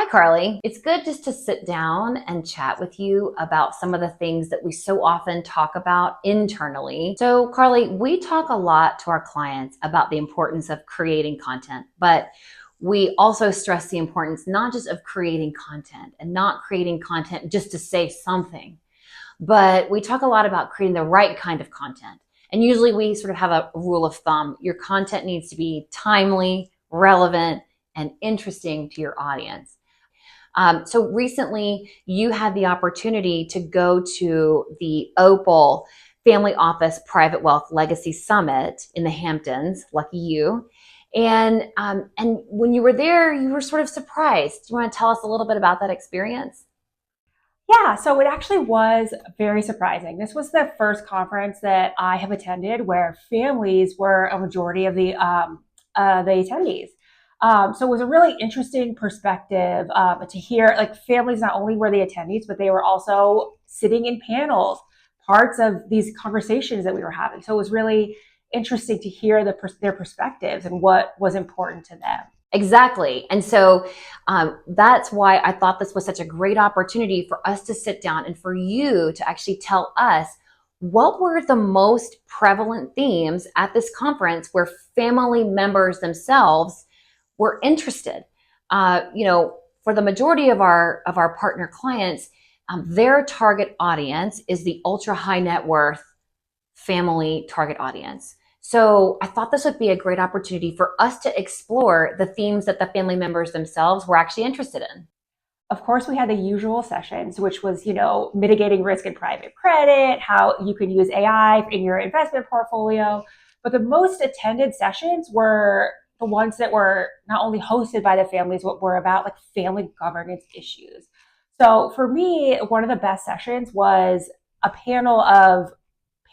Hi, Carly. It's good just to sit down and chat with you about some of the things that we so often talk about internally. So, Carly, we talk a lot to our clients about the importance of creating content, but we also stress the importance not just of creating content and not creating content just to say something, but we talk a lot about creating the right kind of content. And usually we sort of have a rule of thumb. Your content needs to be timely, relevant, and interesting to your audience. So recently you had the opportunity to go to the Opal Family Office Private Wealth Legacy Summit in the Hamptons. Lucky you. And when you were there, you were sort of surprised. Do you want to tell us a little bit about that experience? Yeah, so it actually was very surprising. This was the first conference that I have attended where families were a majority of the attendees. So it was a really interesting perspective to hear. Like families not only were the attendees, but they were also sitting in panels, parts of these conversations that we were having. So it was really interesting to hear their perspectives and what was important to them. Exactly. And so that's why I thought this was such a great opportunity for us to sit down and for you to actually tell us what were the most prevalent themes at this conference where family members themselves were interested. For the majority of our partner clients, their target audience is the ultra high net worth family target audience. So I thought this would be a great opportunity for us to explore the themes that the family members themselves were actually interested in. Of course, we had the usual sessions, which was, mitigating risk in private credit, how you can use AI in your investment portfolio. But the most attended sessions were the ones that were not only hosted by the families, but were about like family governance issues. So for me, one of the best sessions was a panel of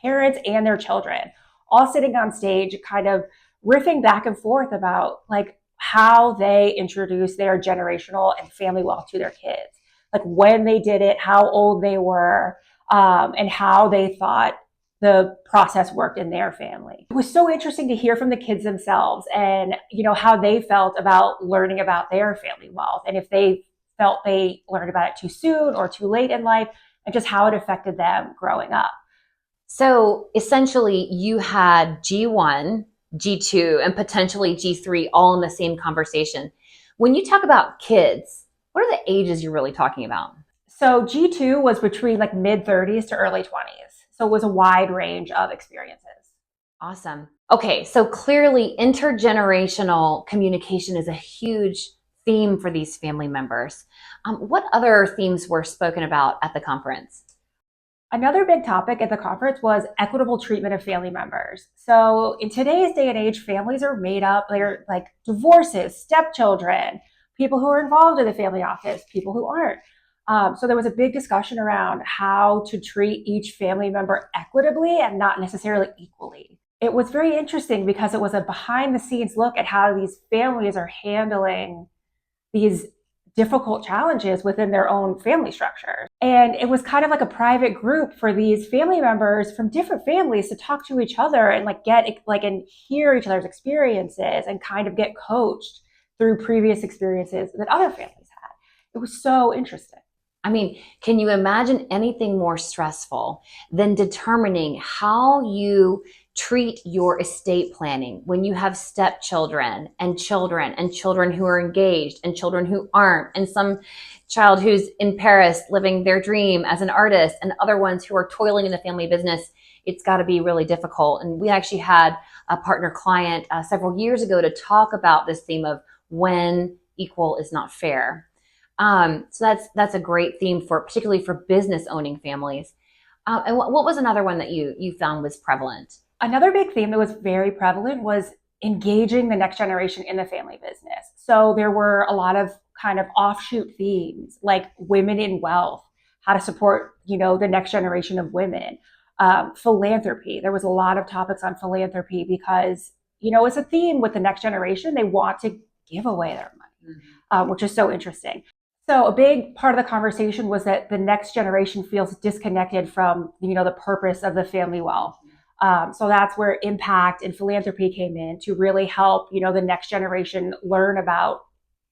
parents and their children all sitting on stage, kind of riffing back and forth about like how they introduce their generational and family wealth to their kids, like when they did it, how old they were, and how they thought the process worked in their family. It was so interesting to hear from the kids themselves and, how they felt about learning about their family wealth and if they felt they learned about it too soon or too late in life and just how it affected them growing up. So essentially, you had G1, G2, and potentially G3 all in the same conversation. When you talk about kids, what are the ages you're really talking about? So G2 was between like mid 30s to early 20s. So it was a wide range of experiences. Awesome. Okay, so clearly intergenerational communication is a huge theme for these family members. What other themes were spoken about at the conference? Another big topic at the conference was equitable treatment of family members. So in today's day and age, families are made up, they're like divorces, stepchildren, people who are involved in the family office, people who aren't. So there was a big discussion around how to treat each family member equitably and not necessarily equally. It was very interesting because it was a behind the scenes look at how these families are handling these difficult challenges within their own family structures. And it was kind of like a private group for these family members from different families to talk to each other and like get like and hear each other's experiences and kind of get coached through previous experiences that other families had. It was so interesting. I mean, can you imagine anything more stressful than determining how you treat your estate planning when you have stepchildren and children who are engaged and children who aren't, and some child who's in Paris living their dream as an artist and other ones who are toiling in the family business? It's got to be really difficult. And we actually had a partner client several years ago to talk about this theme of when equal is not fair. So that's a great theme for particularly for business owning families. And what was another one that you found was prevalent? Another big theme that was very prevalent was engaging the next generation in the family business. So there were a lot of kind of offshoot themes like women in wealth, how to support, the next generation of women, philanthropy. There was a lot of topics on philanthropy because, it's a theme with the next generation. They want to give away their money, which is so interesting. So a big part of the conversation was that the next generation feels disconnected from, the purpose of the family wealth. So that's where impact and philanthropy came in to really help, the next generation learn about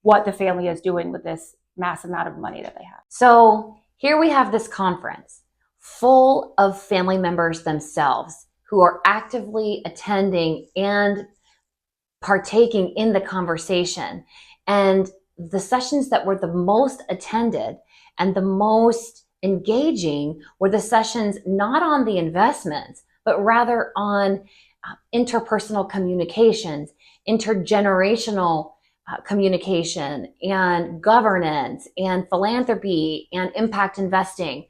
what the family is doing with this massive amount of money that they have. So here we have this conference full of family members themselves who are actively attending and partaking in the conversation. And the sessions that were the most attended and the most engaging were the sessions not on the investments, but rather on interpersonal communications, intergenerational communication, and governance, and philanthropy, and impact investing.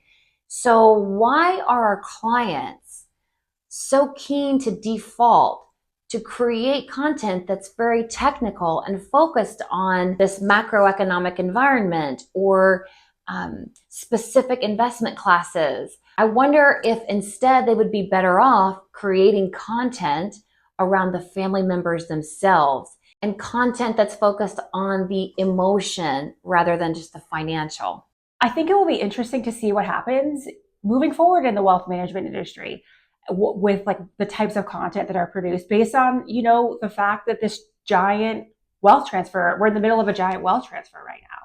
So why are our clients so keen to default to create content that's very technical and focused on this macroeconomic environment or specific investment classes? I wonder if instead they would be better off creating content around the family members themselves and content that's focused on the emotion rather than just the financial. I think it will be interesting to see what happens moving forward in the wealth management industry with like the types of content that are produced based on, the fact that this giant wealth transfer, we're in the middle of a giant wealth transfer right now.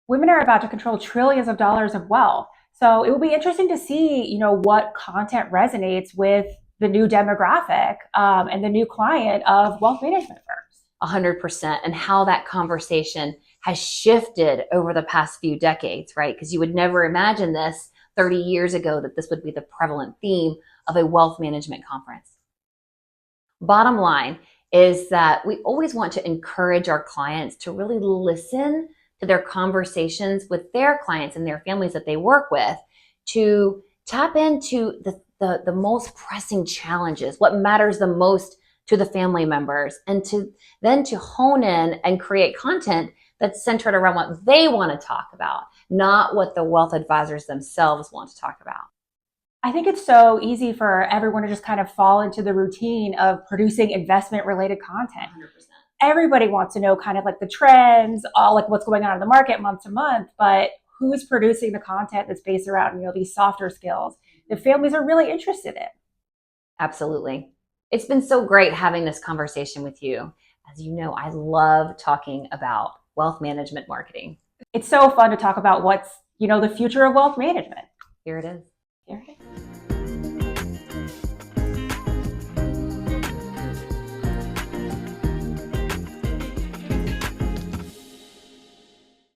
Women are about to control trillions of dollars of wealth. So it will be interesting to see, what content resonates with the new demographic and the new client of wealth management firms. 100%. And how that conversation has shifted over the past few decades, right? Because you would never imagine this 30 years ago that this would be the prevalent theme of a wealth management conference. Bottom line is that we always want to encourage our clients to really listen to their conversations with their clients and their families that they work with, to tap into the most pressing challenges, what matters the most to the family members, and to hone in and create content that's centered around what they want to talk about, not what the wealth advisors themselves want to talk about. I think it's so easy for everyone to just kind of fall into the routine of producing investment related content. 100%. Everybody wants to know kind of like the trends, all like what's going on in the market month to month, but who's producing the content that's based around, these softer skills that families are really interested in? Absolutely. It's been so great having this conversation with you. As you know, I love talking about wealth management marketing. It's so fun to talk about what's, the future of wealth management. Here it is. Here it is.